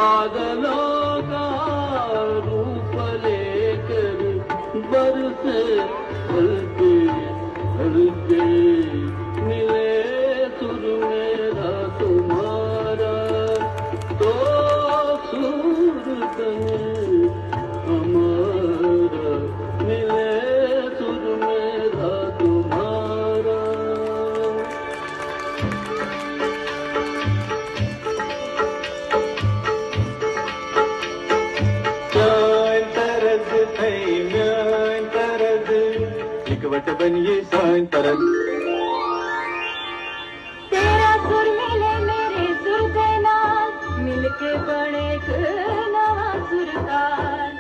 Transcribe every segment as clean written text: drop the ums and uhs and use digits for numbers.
बादलों का रूप लेकर बरसे हल्के हल्के मिले सुर मेरा तुम्हारा तो सुर तने हमारा मिले सुर मेरा तुम्हारा। वट बनिए साइन तरन तेरा सुर मिले मेरे सुर के नाल मिलके बने एक नवा सुरताल।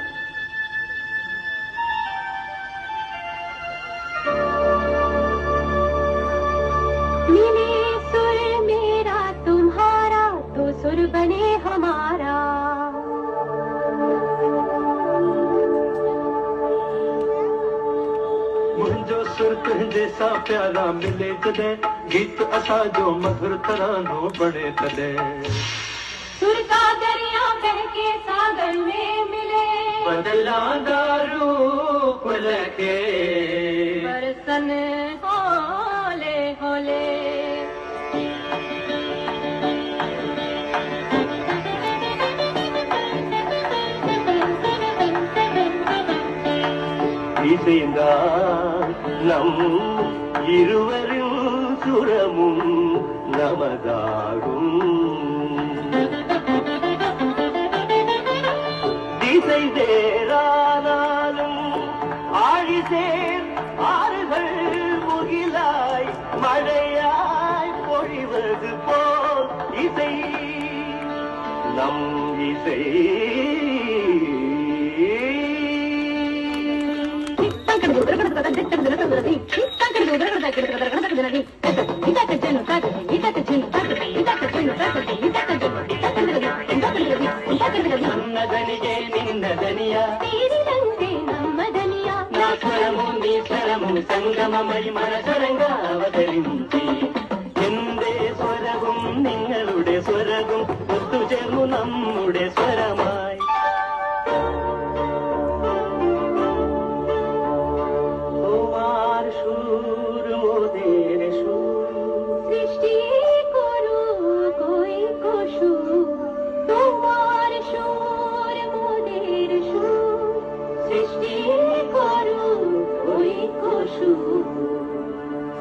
मिले सुर मेरा तुम्हारा तो सुर बने हमारा। मुंहिंजो सुर तुंहिंजे सां प्यारा मिले जॾहिं गीत असां जो मधुर तरानो बणे तॾहिं सुर का दरिया बहके सागर में मिले बदलांदा रूप लगे बरसन होले होले। நம் இருவரும் சுரமும் நமதாகும் திசை வேறானாலும் ஆழிசேர் ஆறுகள் முகிலாய் மழையாய் பொழிவது போல் இசை நம் இசை నన్నదనిగే నిన్నదనియా తీరినంతే నమ్మదనియా నా స్వరము నీ స్వరము സംഗമമായി മനസ്സരംഗ അവതരിഞ്ചി എന്റെ സ്വരവും നിങ്ങളുടെ സ്വരവും ഒത്തുചേർന്നു നമ്മുടെ സ്വരമായി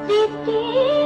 सृष्टि